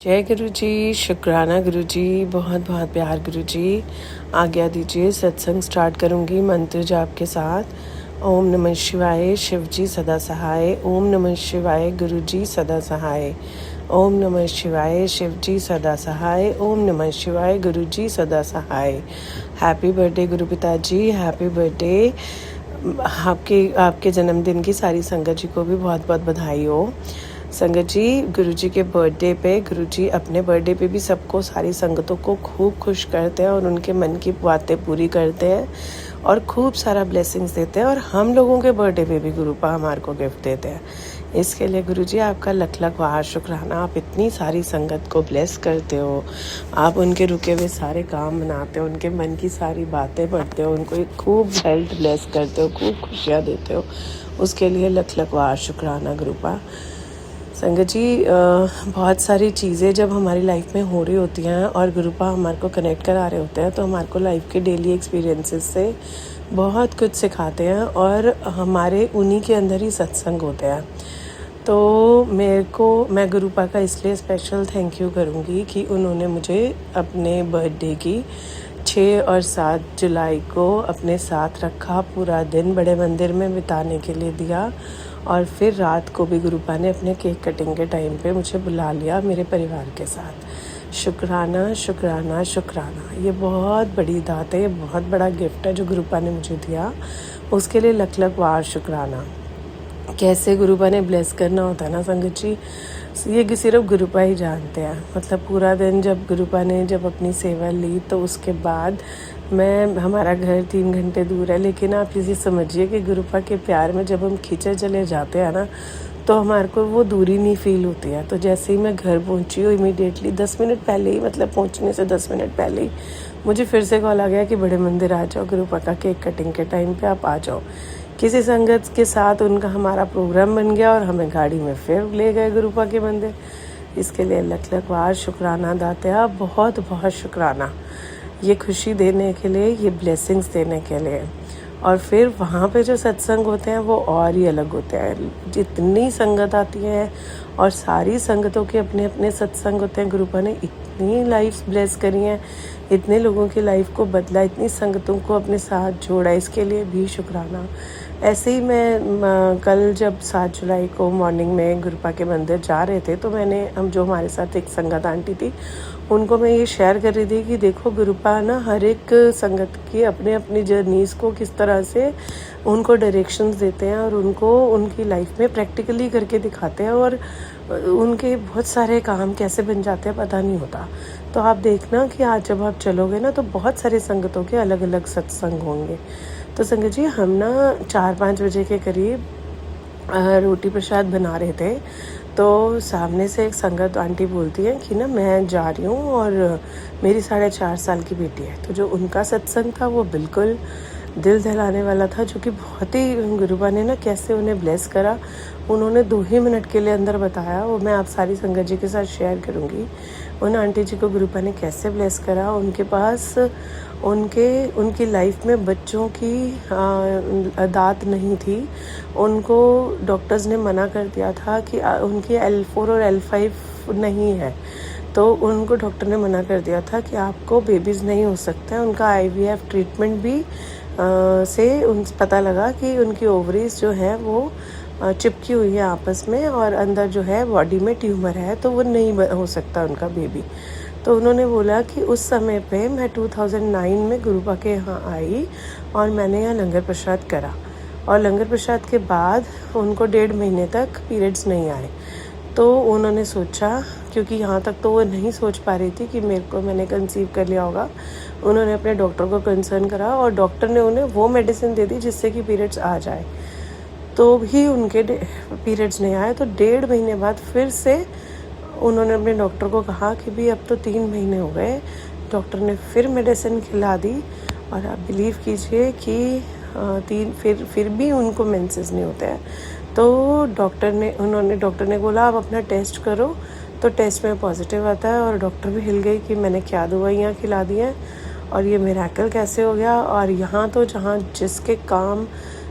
जय गुरु जी, शुक्राना गुरु जी, बहुत बहुत प्यार गुरु जी। आज्ञा दीजिए, सत्संग स्टार्ट करूँगी मंत्र जाप के साथ। ओम नमः शिवाय, शिव जी सदा सहाय। ओम नमः शिवाय, गुरु जी सदा सहाय। ओम नमः शिवाय, शिव जी सदा सहाय। ओम नमः शिवाय, गुरु जी सदा सहाय। हैप्पी बर्थडे गुरु पिताजी, हैप्पी बर्थडे। आपके जन्मदिन की सारी संगत जी को भी बहुत बहुत बधाई हो। संगत जी, गुरुजी के बर्थडे पे गुरुजी अपने बर्थडे पे भी सबको, सारी संगतों को खूब खुश करते हैं और उनके मन की बातें पूरी करते हैं और खूब सारा ब्लेसिंग्स देते हैं। और हम लोगों के बर्थडे पे भी गुरुपा हमारे को गिफ्ट देते हैं। इसके लिए गुरुजी आपका लख लख बार शुक्राना। आप इतनी सारी संगत को ब्लेस करते हो, आप उनके रुके हुए सारे काम बनाते हो, उनके मन की सारी बातें पढ़ते हो, उनको खूब हेल्थ ब्लेस करते हो, खूब खुशियाँ देते हो। उसके लिए लख लख बार शुक्राना गुरुपा। संगत जी, बहुत सारी चीज़ें जब हमारी लाइफ में हो रही होती हैं और गुरुपा हमारे को कनेक्ट करा रहे होते हैं, तो हमारे को लाइफ के डेली एक्सपीरियंसेस से बहुत कुछ सिखाते हैं और हमारे उन्हीं के अंदर ही सत्संग होते हैं। तो मैं गुरुपा का इसलिए स्पेशल थैंक यू करूँगी कि उन्होंने मुझे अपने बर्थडे की 6 और 7 जुलाई को अपने साथ रखा, पूरा दिन बड़े मंदिर में बिताने के लिए दिया और फिर रात को भी गुरुपा ने अपने केक कटिंग के टाइम पे मुझे बुला लिया मेरे परिवार के साथ। शुक्राना शुक्राना शुक्राना। ये बहुत बड़ी दात है, ये बहुत बड़ा गिफ्ट है जो गुरुपा ने मुझे दिया। उसके लिए लख लख बार शुक्राना। कैसे गुरुपा ने ब्लेस करना होता है ना संगत जी, ये सिर्फ गुरुपा ही जानते हैं। मतलब पूरा दिन जब गुरुपा ने अपनी सेवा ली, तो उसके बाद हमारा घर 3 घंटे दूर है, लेकिन आप इसे समझिए कि गुरुपा के प्यार में जब हम खींचे चले जाते हैं ना, तो हमारे को वो दूरी नहीं फील होती है। तो जैसे ही मैं घर पहुंची हूँ, इमीडिएटली 10 मिनट पहले ही, मतलब पहुंचने से 10 मिनट पहले ही मुझे फिर से कॉल आ गया कि बड़े मंदिर आ जाओ, गुरुपा का केक कटिंग के टाइम पे आप आ जाओ। किसी संगत के साथ उनका हमारा प्रोग्राम बन गया और हमें गाड़ी में फिर ले गए गुरुपा के मंदिर। इसके लिए लख लख बार शुक्राना दाते आप, बहुत बहुत शुक्राना, ये खुशी देने के लिए, ये ब्लेसिंग्स देने के लिए। और फिर वहाँ पे जो सत्संग होते हैं वो और ही अलग होते हैं। जितनी संगत आती है और सारी संगतों के अपने अपने सत्संग होते हैं। गुरुपा ने इतनी लाइफ ब्लेस करी हैं, इतने लोगों की लाइफ को बदला, इतनी संगतों को अपने साथ जोड़ा, इसके लिए भी शुक्राना। ऐसे ही मैं कल जब 7 जुलाई को मॉर्निंग में गुरुपा के मंदिर जा रहे थे, तो हम जो हमारे साथ एक संगत आंटी थी, उनको मैं ये शेयर कर रही थी कि देखो गुरुपा ना हर एक संगत की अपने अपनी जर्नीज़ को किस तरह से उनको डायरेक्शंस देते हैं और उनको उनकी लाइफ में प्रैक्टिकली करके दिखाते हैं और उनके बहुत सारे काम कैसे बन जाते हैं पता नहीं होता। तो आप देखना कि आज जब आप चलोगे ना, तो बहुत सारे संगतों के अलग अलग सत्संग होंगे। तो संगत जी, हम ना 4-5 बजे के करीब रोटी प्रसाद बना रहे थे, तो सामने से एक संगत आंटी बोलती है कि ना मैं जा रही हूँ और मेरी 4.5 साल की बेटी है। तो जो उनका सत्संग था वो बिल्कुल दिल दहलाने वाला था, जो कि बहुत ही गुरुपा ने ना कैसे उन्हें ब्लेस करा, उन्होंने 2 ही मिनट के लिए अंदर बताया। वो मैं आप सारी संगत जी के साथ शेयर करूँगी। उन आंटी जी को गुरुपा ने कैसे ब्लेस करा। उनके पास उनकी लाइफ में बच्चों की दात नहीं थी। उनको डॉक्टर्स ने मना कर दिया था कि उनकी L4 और L5 नहीं है, तो उनको डॉक्टर ने मना कर दिया था कि आपको बेबीज़ नहीं हो सकते हैं। उनका IVF ट्रीटमेंट भी से पता लगा कि उनकी ओवरीज जो है वो चिपकी हुई है आपस में और अंदर जो है बॉडी में ट्यूमर है, तो वो नहीं हो सकता उनका बेबी। तो उन्होंने बोला कि उस समय पे मैं 2009 में गुरुपा के यहाँ आई और मैंने यहाँ लंगर प्रसाद करा, और लंगर प्रसाद के बाद उनको 1.5 महीने तक पीरियड्स नहीं आए। तो उन्होंने सोचा, क्योंकि यहाँ तक तो वो नहीं सोच पा रही थी कि मैंने कंसीव कर लिया होगा, उन्होंने अपने डॉक्टर को कंसर्न करा और डॉक्टर ने उन्हें वो मेडिसिन दे दी जिससे कि पीरियड्स आ जाए। तो भी उनके पीरियड्स नहीं आए। तो 1.5 महीने बाद फिर से उन्होंने अपने डॉक्टर को कहा कि भी अब तो 3 महीने हो गए। डॉक्टर ने फिर मेडिसिन खिला दी और आप बिलीव कीजिए कि फिर भी उनको मेंसेस नहीं होते हैं। तो डॉक्टर ने बोला आप अपना टेस्ट करो, तो टेस्ट में पॉजिटिव आता है। और डॉक्टर भी हिल गई कि मैंने क्या दवाइयाँ खिला दी हैं और ये मिरेकल कैसे हो गया। और यहाँ तो जहाँ जिसके काम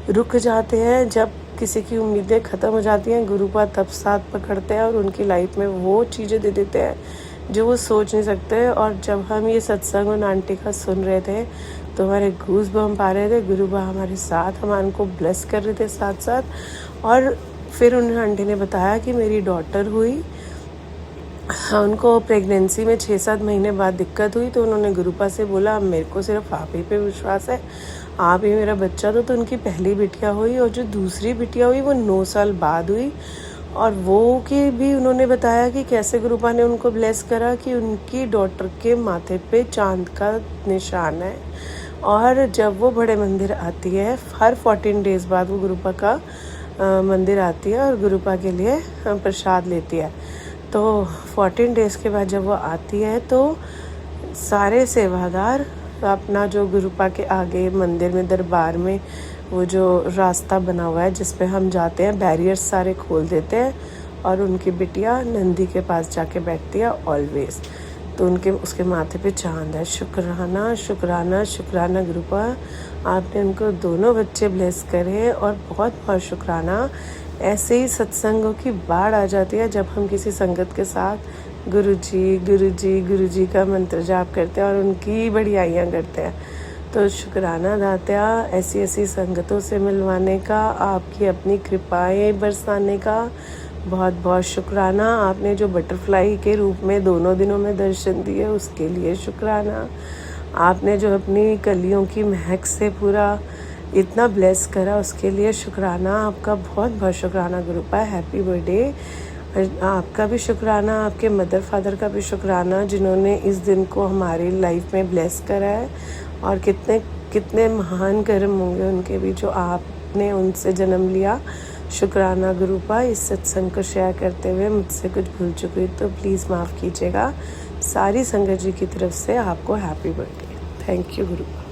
रुक जाते हैं, जब किसी की उम्मीदें ख़त्म हो जाती हैं, गुरुपा तब साथ पकड़ते हैं और उनकी लाइफ में वो चीज़ें दे देते हैं जो वो सोच नहीं सकते। और जब हम ये सत्संग उन आंटी का सुन रहे थे तो हमारे गूज बम्प आ रहे थे। गुरुबा हमारे साथ हमारे को ब्लेस कर रहे थे साथ साथ। और फिर उन आंटी ने बताया कि मेरी डॉटर हुई, उनको प्रेगनेंसी में 6-7 महीने बाद दिक्कत हुई, तो उन्होंने गुरुपा से बोला मेरे को सिर्फ आप ही पे विश्वास है, आप ही मेरा बच्चा दो। तो उनकी पहली बिटिया हुई और जो दूसरी बिटिया हुई वो 9 साल बाद हुई। और वो कि भी उन्होंने बताया कि कैसे गुरुपा ने उनको ब्लेस करा कि उनकी डॉटर के माथे पे चांद का निशान है। और जब वो बड़े मंदिर आती है हर 14 डेज बाद वो गुरुपा का मंदिर आती है और गुरुपा के लिए प्रसाद लेती है। तो 14 डेज के बाद जब वो आती है तो सारे सेवादार अपना जो गुरुपा के आगे मंदिर में दरबार में वो जो रास्ता बना हुआ है जिस पे हम जाते हैं, बैरियर्स सारे खोल देते हैं और उनकी बिटिया नंदी के पास जाके बैठती है ऑलवेज। तो उनके उसके माथे पे चांद है। शुक्राना शुक्राना शुक्राना गुरुपा, आपने उनको दोनों बच्चे ब्लेस करे। और बहुत बहुत शुक्राना। ऐसे ही सत्संगों की बाढ़ आ जाती है जब हम किसी संगत के साथ गुरुजी गुरुजी गुरुजी का मंत्र जाप करते हैं और उनकी बढ़ियाइयाँ करते हैं। तो शुक्राना दात्या, ऐसी ऐसी संगतों से मिलवाने का, आपकी अपनी कृपाएं बरसाने का बहुत बहुत शुक्राना। आपने जो बटरफ्लाई के रूप में दोनों दिनों में दर्शन दिए उसके लिए शुक्राना। आपने जो अपनी कलियों की महक से पूरा इतना ब्लेस करा उसके लिए शुक्राना। आपका बहुत बहुत शुक्राना गुरुपा। Happy birthday. आपका भी शुक्राना, आपके मदर फादर का भी शुक्राना जिन्होंने इस दिन को हमारी लाइफ में ब्लेस करा है। और कितने कितने महान कर्म होंगे उनके भी जो आपने उनसे जन्म लिया। शुक्राना गुरुपा। इस सत्संग को शेयर करते हुए मुझसे कुछ भूल चुकी तो प्लीज़ माफ़ कीजिएगा। सारी संगत जी की तरफ से आपको हैप्पी बर्थडे। Thank you गुरुपा।